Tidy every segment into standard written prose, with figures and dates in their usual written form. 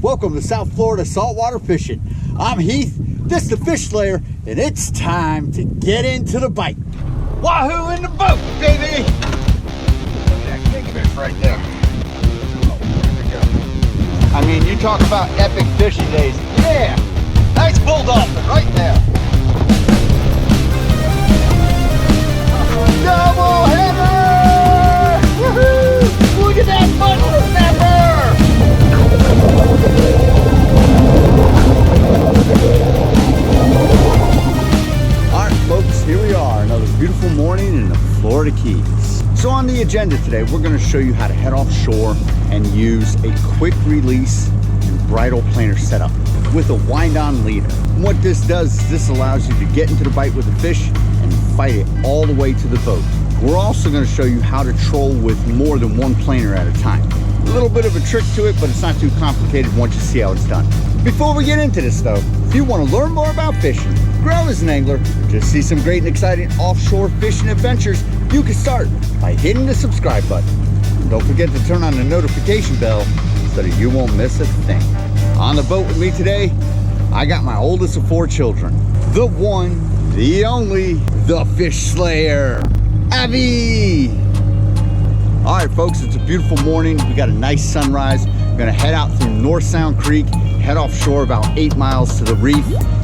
Welcome to South Florida saltwater fishing. I'm Heath, this is the Fish Slayer, and it's time to get into the bite. Wahoo in the boat, baby! That big fish right there. I mean, you talk about epic fishing days. Yeah! Nice bull dolphin right there. Double header! Woohoo! Look at that monster snapper! Alright folks, here we are, another beautiful morning in the Florida Keys. So on the agenda today, we're going to show you how to head offshore and use a quick release and bridle planer setup with a wind-on leader. And what this does is this allows you to get into the bite with the fish and fight it all the way to the boat. We're also going to show you how to troll with more than one planer at a time. A little bit of a trick to it, but it's not too complicated once you see how it's done. Before we get into this though, if you want to learn more about fishing, grow as an angler, or just see some great and exciting offshore fishing adventures, you can start by hitting the subscribe button. And don't forget to turn on the notification bell so that you won't miss a thing. On the boat with me today, I got my oldest of 4 children. The one, the only, the Fish Slayer, Abby! All right, folks, it's a beautiful morning. We got a nice sunrise. We're gonna head out through North Sound Creek, head offshore about 8 miles to the reef,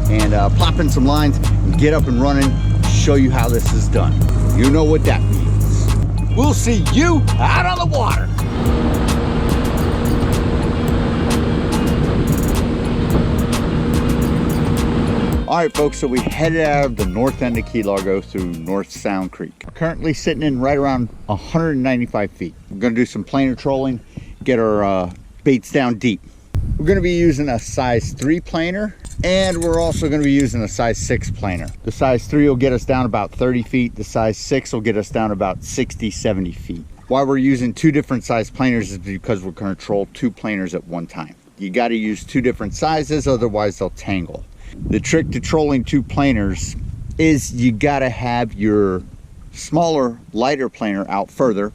and plop in some lines and get up and running, show you how this is done. You know what that means. We'll see you out on the water. All right, folks, so we headed out of the north end of Key Largo through North Sound Creek. We're currently sitting in right around 195 feet. We're gonna do some planer trolling, get our baits down deep. We're gonna be using a size 3 planer, and we're also gonna be using a size 6 planer. The size 3 will get us down about 30 feet. The size 6 will get us down about 60, 70 feet. Why we're using 2 different size planers is because we're gonna troll 2 planers at one time. You gotta use 2 different sizes, otherwise they'll tangle. The trick to trolling 2 planers is you gotta have your smaller, lighter planer out further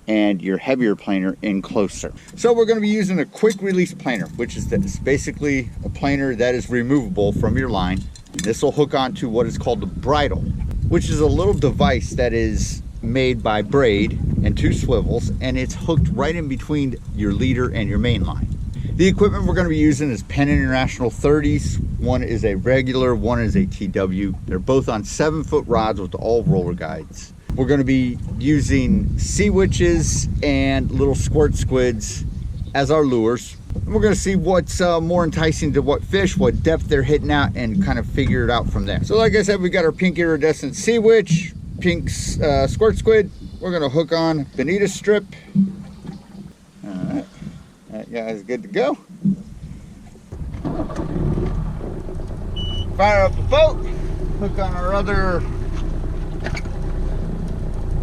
and your heavier planer in closer. So we're gonna be using a quick release planer, which is this. Basically a planer that is removable from your line. This will hook onto what is called the Bridle, which is a little device that is made by braid and 2 swivels, and it's hooked right in between your leader and your main line. The equipment we're going to be using is Penn International 30s. One is a regular, one is a TW. They're both on 7-foot rods with all roller guides. We're going to be using sea witches and little squirt squids as our lures. And we're going to see what's more enticing to what fish, what depth they're hitting at, and kind of figure it out from there. So like I said, we got our pink iridescent sea witch, pink squirt squid. We're going to hook on bonita strip. All right. That guy's good to go. Fire up the boat, hook on our other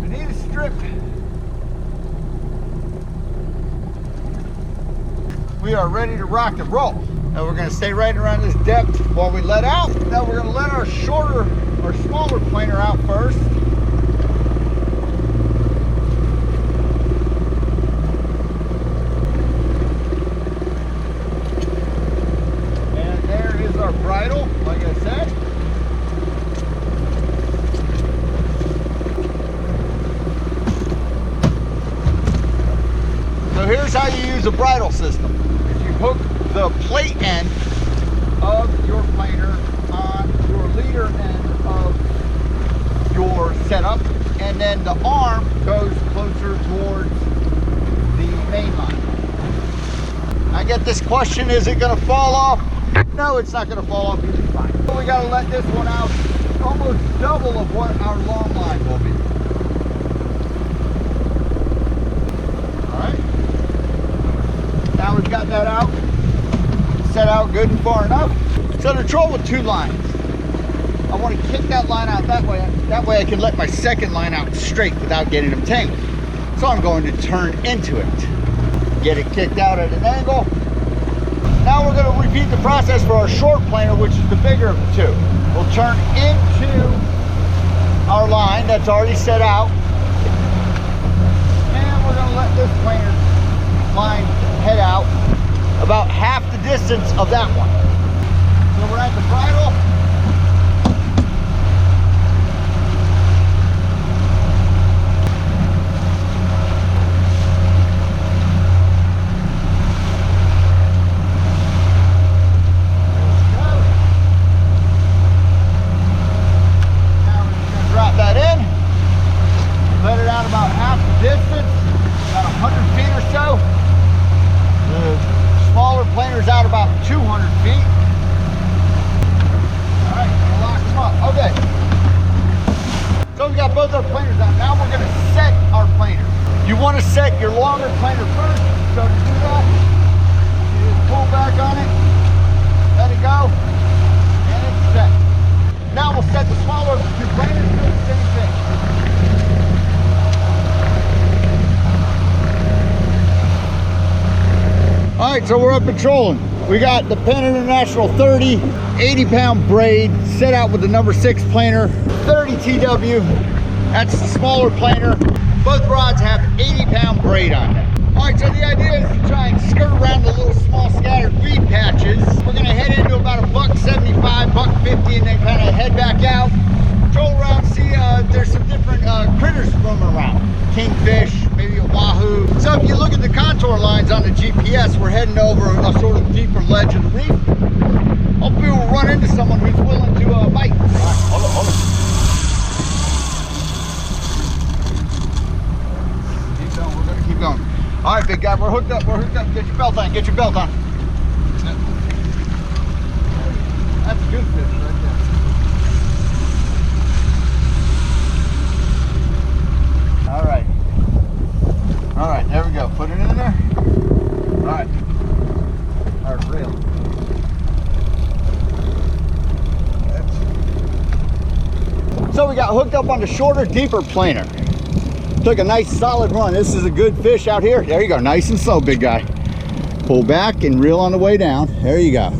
bonita strip. We are ready to rock and roll. Now we're going to stay right around this depth while we let out. Now we're going to let our smaller planer out first. Our bridle, like I said. So here's how you use a bridle system. If you hook the plate end of your planer on your leader end of your setup, and then the arm goes closer towards the main line. I get this question, is it going to fall off? No, it's not going to fall off, it's fine. So we got to let this one out almost double of what our long line will be. Alright. Now we've got that out, set out good and far enough. So to troll with 2 lines, I want to kick that line out that way. That way I can let my second line out straight without getting them tangled. So I'm going to turn into it. Get it kicked out at an angle. Now we're going to repeat the process for our short planer, which is the bigger of the 2. We'll turn into our line that's already set out. And we're going to let this planer line head out about half the distance of that one. So we're at the bridle. Out about 200 feet. All right, we'll lock them up. Okay. So we got both our planers out. Now we're going to set our planer. You want to set your longer planer first. So to do that, you just pull back on it, let it go, and it's set. Now we'll set the smaller two planers, do the same thing. All right, so we're up patrolling. We got the Penn International 30, 80-pound braid, set out with the number 6 planer, 30 TW. That's the smaller planer. Both rods have 80-pound braid on them. All right, so the idea is to try and skirt around the little small scattered weed patches. We're gonna head into about $1.75, $1.50, and then kind of head back out, patrol around, see there's some different critters roaming around. Kingfish, maybe a wahoo. So if you look at the contour lines on the GPS, we're heading over a sort of deeper ledge of the reef. Hopefully we'll run into someone who's willing to bite. All right, hold on. Keep going, we're gonna keep going. All right, big guy, we're hooked up. Get your belt on, get your belt on. That's a good fish right there. All right, there we go. Put it in there. All right. Our reel. So we got hooked up on the shorter, deeper planer. Took a nice solid run. This is a good fish out here. There you go. Nice and slow, big guy. Pull back and reel on the way down. There you go.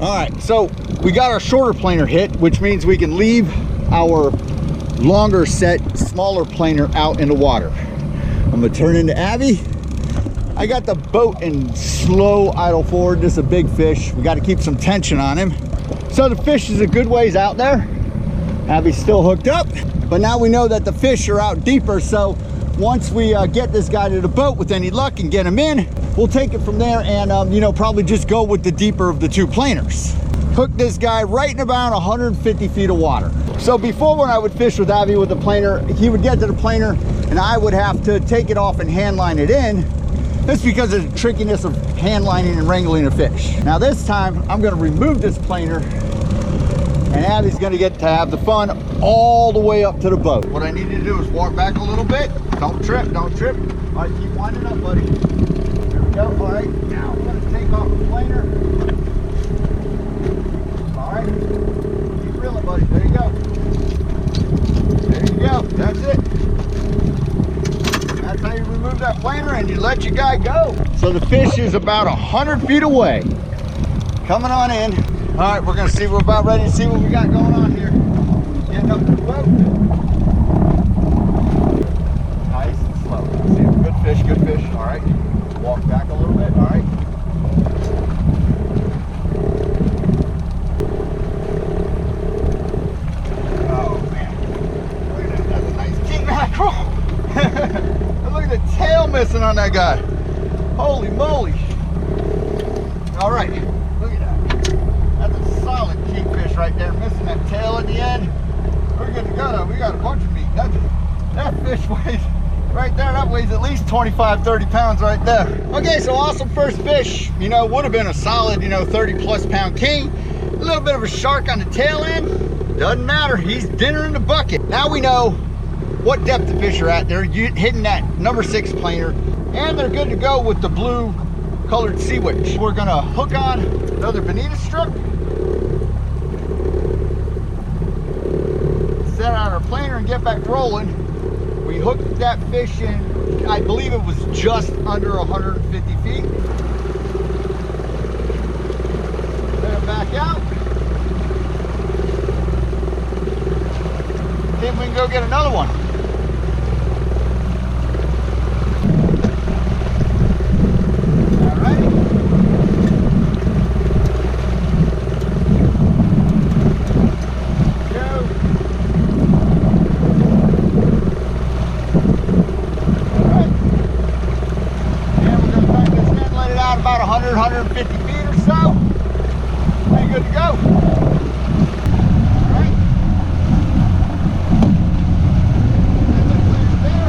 All right, so we got our shorter planer hit, which means we can leave our longer set, smaller planer out in the water. I'm gonna turn into Abby. I got the boat in slow idle forward. This is a big fish. We got to keep some tension on him. So the fish is a good ways out there. Abby's still hooked up, but now we know that the fish are out deeper. So once we get this guy to the boat with any luck and get him in, we'll take it from there and you know, probably just go with the deeper of the two planers. Hook this guy right in about 150 feet of water. So before, when I would fish with Abby with the planer, he would get to the planer and I would have to take it off and hand line it in. That's because of the trickiness of hand lining and wrangling a fish. Now this time, I'm gonna remove this planer and Abby's gonna get to have the fun all the way up to the boat. What I need you to do is walk back a little bit. Don't trip, don't trip. All right, keep winding up, buddy. There we go, all right. Now I'm gonna take off the planer. All right, keep reeling, buddy, there you go. There you go, that's it. That's how you remove that planer and you let your guy go. So the fish is about 100 feet away. Coming on in. All right, we're gonna see, we're about ready to see what we got going on here. Getting up to the boat. Nice and slow. See, good fish, good fish. All right, walk back a little bit, all right. Oh man, look at that, that's a nice king mackerel. Look at the tail missing on that guy. Holy moly. All right, look at that. That's a solid kingfish right there, missing that tail at the end. We're good to go though. We got a bunch of meat. That fish weighs, right there, that weighs at least 25, 30 pounds right there. Okay, so awesome first fish. You know, would have been a solid, you know, 30 plus pound king. A little bit of a shark on the tail end. Doesn't matter, he's dinner in the bucket. Now we know what depth the fish are at. They're hitting that number 6 planer, and they're good to go with the blue colored sea witch. We're gonna hook on another bonita strip, set out our planer and get back rolling. We hooked that fish in, I believe it was just under 150 feet. Let it back out. See if we can go get another one. 100, 150 feet or so. Pretty good to go. All right. That's our planer there.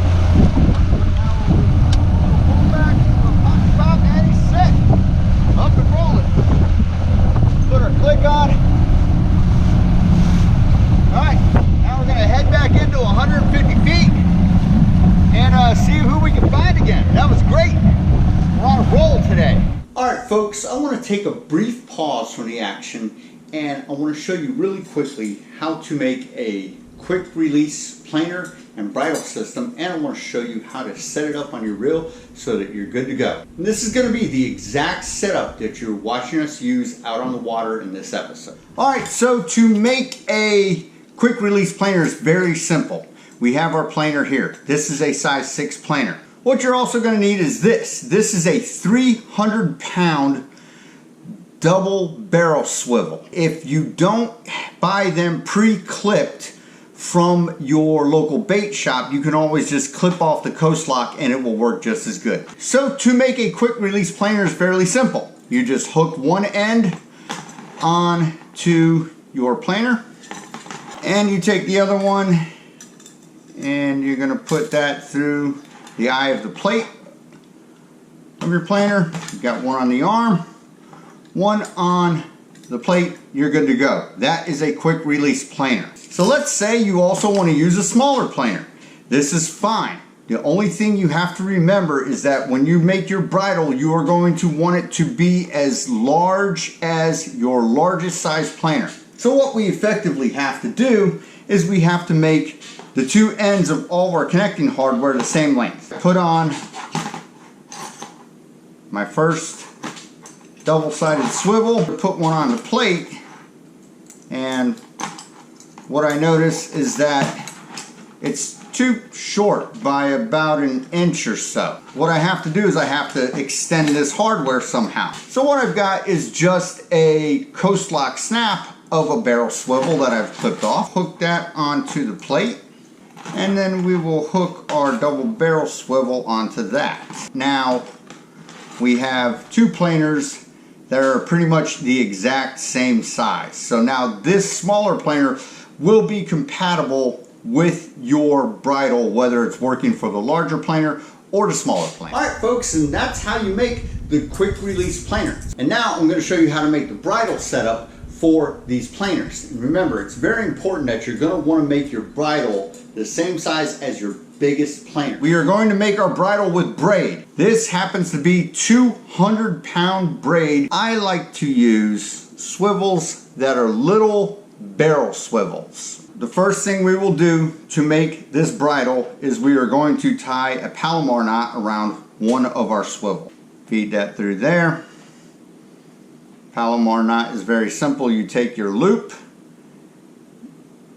Now we'll pull back, we'll pop the top, and he's set. Up and rolling. Put our click on. All right, now we're gonna head back into 150 feet and see who we can find again. That was great. We're on a roll today. All right, folks, I want to take a brief pause from the action and I want to show you really quickly how to make a quick release planer and bridle system, and I want to show you how to set it up on your reel so that you're good to go. And this is going to be the exact setup that you're watching us use out on the water in this episode. All right, so to make a quick release planer is very simple. We have our planer here. This is a size 6 planer. What you're also going to need is this. This is a 300-pound double barrel swivel. If you don't buy them pre-clipped from your local bait shop, you can always just clip off the coast lock and it will work just as good. So to make a quick release planer is fairly simple. You just hook one end onto your planer and you take the other one and you're going to put that through the eye of the plate of your planer. You've got one on the arm, one on the plate, you're good to go. That is a quick release planer. So let's say you also want to use a smaller planer. This is fine. The only thing you have to remember is that when you make your bridle, you are going to want it to be as large as your largest size planer. So what we effectively have to do is we have to make the two ends of all of our connecting hardware the same length. Put on my first double-sided swivel, put one on the plate, and what I notice is that it's too short by about an inch or so. What I have to do is I have to extend this hardware somehow. So what I've got is just a coast lock snap of a barrel swivel that I've clipped off. Hook that onto the plate, and then we will hook our double barrel swivel onto that. Now we have two planers that are pretty much the exact same size. So now this smaller planer will be compatible with your bridle, whether it's working for the larger planer or the smaller planer. All right, folks, and that's how you make the quick release planer. And now I'm going to show you how to make the bridle setup for these planers. And remember, it's very important that you're going to want to make your bridle the same size as your biggest planer. We are going to make our bridle with braid. This happens to be 200-pound braid. I like to use swivels that are little barrel swivels. The first thing we will do to make this bridle is we are going to tie a Palomar knot around one of our swivels. Feed that through there. Palomar knot is very simple. You take your loop,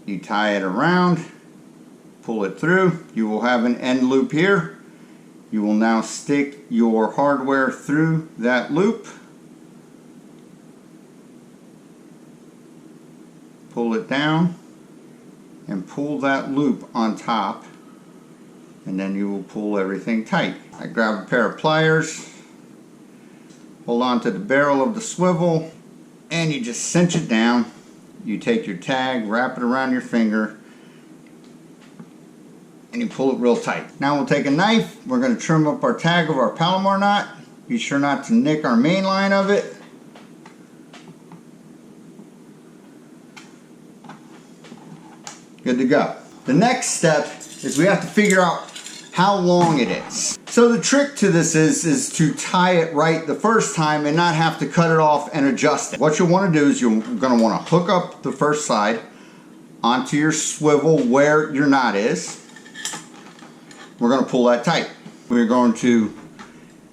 you tie it around, pull it through. You will have an end loop here. You will now stick your hardware through that loop. Pull it down and pull that loop on top, and then you will pull everything tight. I grab a pair of pliers, hold on to the barrel of the swivel, and you just cinch it down. You take your tag, wrap it around your finger, and you pull it real tight. Now we'll take a knife. We're going to trim up our tag of our Palomar knot. Be sure not to nick our main line of it. Good to go. The next step is we have to figure out how long it is. So the trick to this is to tie it right the first time and not have to cut it off and adjust it. What you'll want to do is you're going to want to hook up the first side onto your swivel where your knot is. We're going to pull that tight. We're going to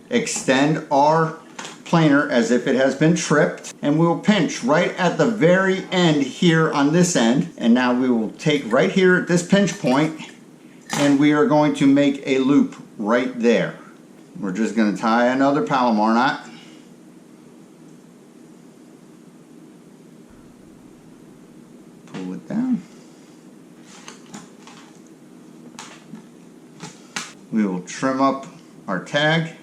extend our planer as if it has been tripped, and we will pinch right at the very end here on this end. And now we will take right here at this pinch point, and we are going to make a loop right there. We're just going to tie another Palomar knot. Pull it down. We will trim up our tag.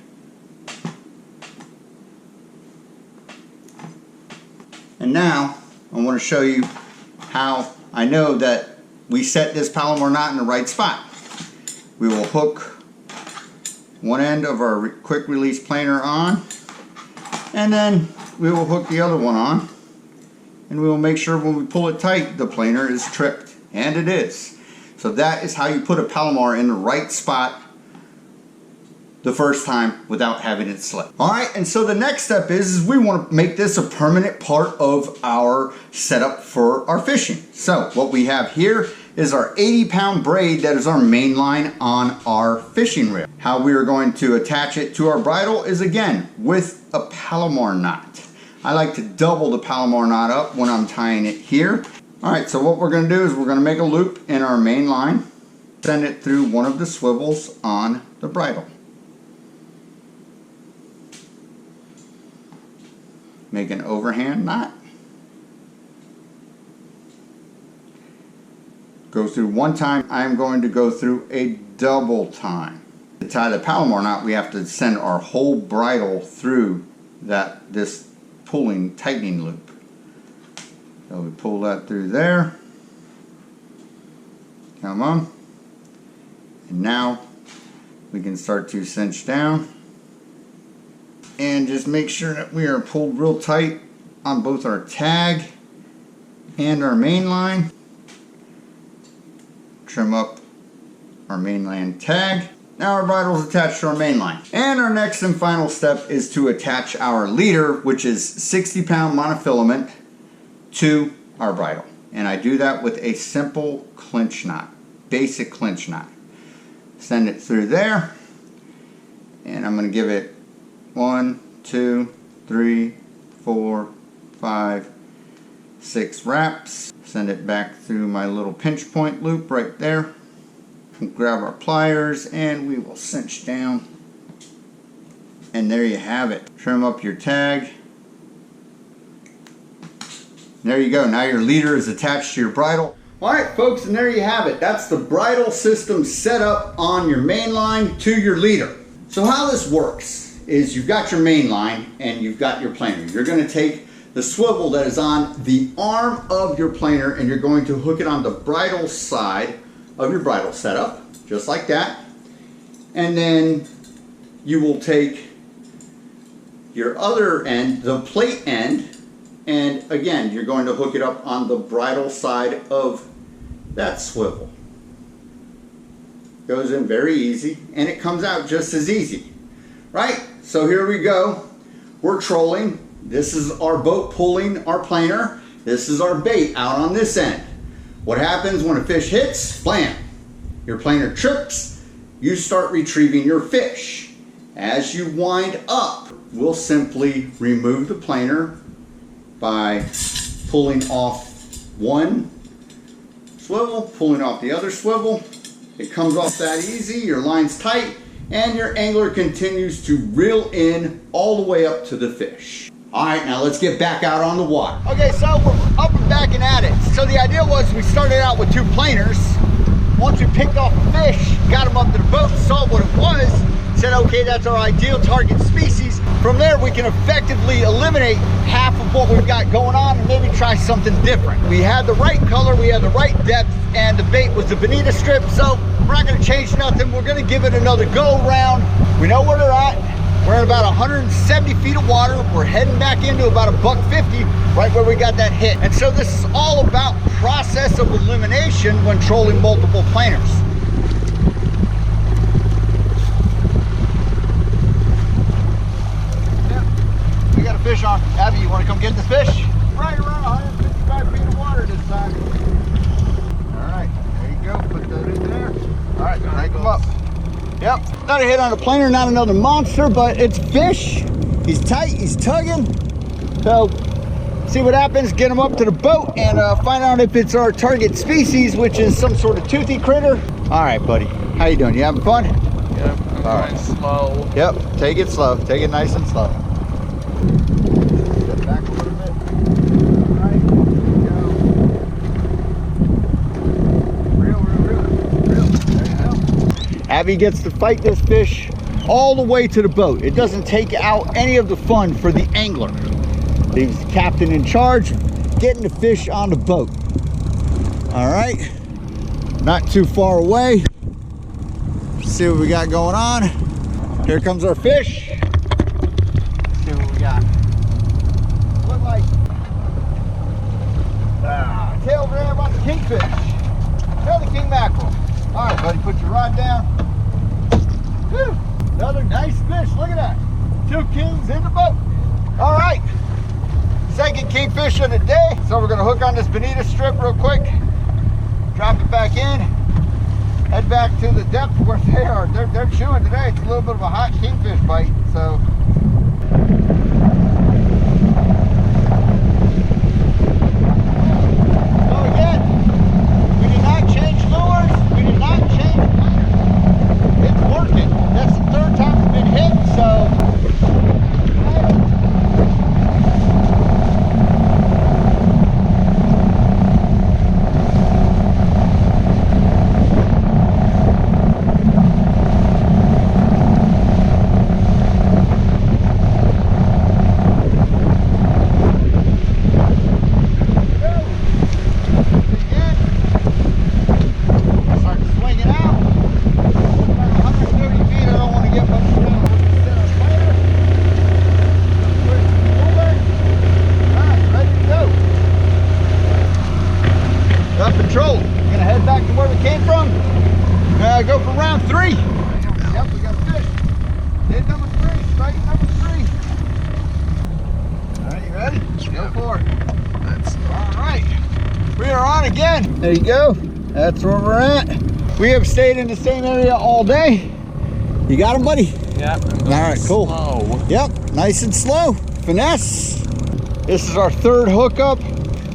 And now I want to show you how I know that we set this Palomar knot in the right spot. We will hook one end of our quick release planer on, and then we will hook the other one on, and we will make sure when we pull it tight the planer is tripped, and it is. So that is how you put a Palomar in the right spot the first time without having it slip. Alright, and so the next step is we want to make this a permanent part of our setup for our fishing. So what we have here is our 80-pound braid that is our main line on our fishing reel. How we are going to attach it to our bridle is again with a Palomar knot. I like to double the Palomar knot up when I'm tying it here. Alright, so what we're going to do is we're going to make a loop in our main line, send it through one of the swivels on the bridle. Make an overhand knot. Go through one time. I'm going to go through a double time. To tie the Palomar knot, we have to send our whole bridle through this pulling, tightening loop. So we pull that through there. Come on. And now we can start to cinch down. And just make sure that we are pulled real tight on both our tag and our main line. Trim up our mainline tag. Now our bridle is attached to our main line. And our next and final step is to attach our leader, which is 60-pound monofilament, to our bridle. And I do that with a simple clinch knot, basic clinch knot. Send it through there, and I'm going to give it 1, 2, 3, 4, 5, 6 wraps. Send it back through my little pinch point loop right there. We'll grab our pliers and we will cinch down. And there you have it. Trim up your tag. There you go. Now your leader is attached to your bridle. Alright folks, and there you have it. That's the bridle system set up on your main line to your leader. So how this works is you've got your main line and you've got your planer. You're going to take the swivel that is on the arm of your planer and you're going to hook it on the bridle side of your bridle setup, just like that. And then you will take your other end, the plate end, and again, you're going to hook it up on the bridle side of that swivel. Goes in very easy, and it comes out just as easy, right? So here we go. We're trolling. This is our boat pulling our planer. This is our bait out on this end. What happens when a fish hits? Blam! Your planer trips. You start retrieving your fish. As you wind up, we'll simply remove the planer by pulling off one swivel, pulling off the other swivel. It comes off that easy, your line's tight, and your angler continues to reel in all the way up to the fish. All right, now let's get back out on the water. Okay, so we're up and back and at it. So the idea was we started out with 2 planers. Once we picked off a fish, got them up to the boat, saw what it was, said, okay, that's our ideal target species. From there, we can effectively eliminate half of what we've got going on and maybe try something different. We had the right color, we had the right depth, and the bait was the bonita strip, so we're not gonna change nothing. We're gonna give it another go around. We know where they're at. We're at about 170 feet of water. We're heading back into about $1.50, right where we got that hit. And so this is all about process of elimination when trolling multiple planers. Yeah, we got a fish on. Abby, you want to come get the fish? Right around 155 feet of water this time. All right, there you go. Put that in there. All right, crank them up. Yep, another hit on the planer, not another monster, but it's fish. He's tight, he's tugging. So, see what happens, get him up to the boat and find out if it's our target species, which is some sort of toothy critter. All right, buddy, how you doing? You having fun? Yep, I'm going slow. Yep, take it slow, take it nice and slow. Step back a little bit. All right, here we go. Reel. There you go. Abby gets to fight this fish all the way to the boat. It doesn't take out any of the fun for the angler. He was the captain in charge, getting the fish on the boat. All right, not too far away. See what we got going on. Here comes our fish. Let's see what we got. Look like tail grab on the kingfish. Another king mackerel. All right, buddy, put your rod down. Whew. Another nice fish. Look at that. 2 kings in the boat. All right, second kingfish of the day. So we're gonna hook on this bonita strip real quick. Drop it back in. Head back to the depth where they are. They're chewing today. It's a little bit of a hot kingfish bite. So. So again, we did not change lures. We did not change planers. It's working. That's the 3rd time it's been hit. So. Patrol. We're gonna head back to where we came from. Go for round 3. Yep, we got a fish. Hit number 3, strike number 3. All right, you ready? Go for it. That's all right. We are on again. There you go. That's where we're at. We have stayed in the same area all day. You got him, buddy? Yeah. All right, cool. Slow. Yep, nice and slow. Finesse. This is our 3rd hookup.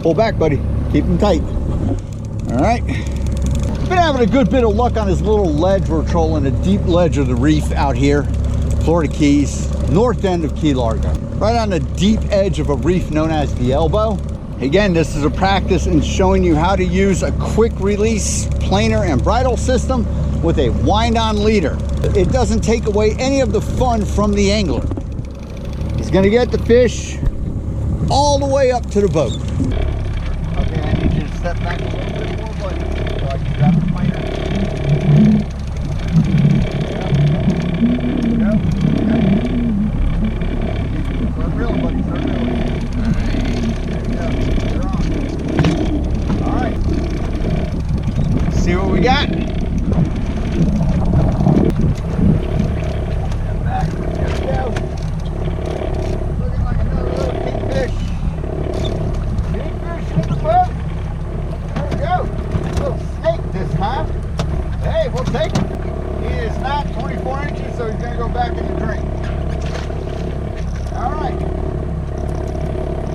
Pull back, buddy. Keep him tight. All right, been having a good bit of luck on this little ledge. We're trolling a deep ledge of the reef out here, Florida Keys, north end of Key Largo, right on the deep edge of a reef known as the Elbow. Again, this is a practice in showing you how to use a quick release planer and bridle system with a wind-on leader. It doesn't take away any of the fun from the angler. He's gonna get the fish all the way up to the boat. Okay, I need you to step back a little bit more, buddy, so I can grab the planer. Yep. Start reeling, buddy. Start reeling. There you go. You're on. All right. See what we got. Step back. There we go. Looking like another little kingfish. Kingfish in the boat. There we go. A little snake this time. Hey, we'll take it. He is not 24 inches, so he's going to go back in the drink. All right.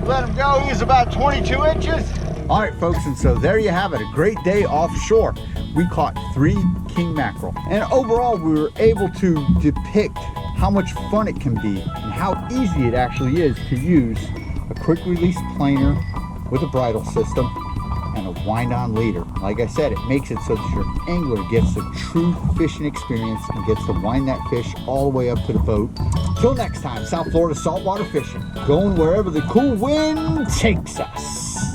Let him go. He's about 22 inches. All right, folks, and so there you have it. A great day offshore. We caught 3 king mackerel. And overall, we were able to depict how much fun it can be and how easy it actually is to use a quick release planer with a bridle system and a wind-on leader. Like I said, it makes it so that your angler gets a true fishing experience and gets to wind that fish all the way up to the boat. Till next time, South Florida saltwater fishing, going wherever the cool wind takes us.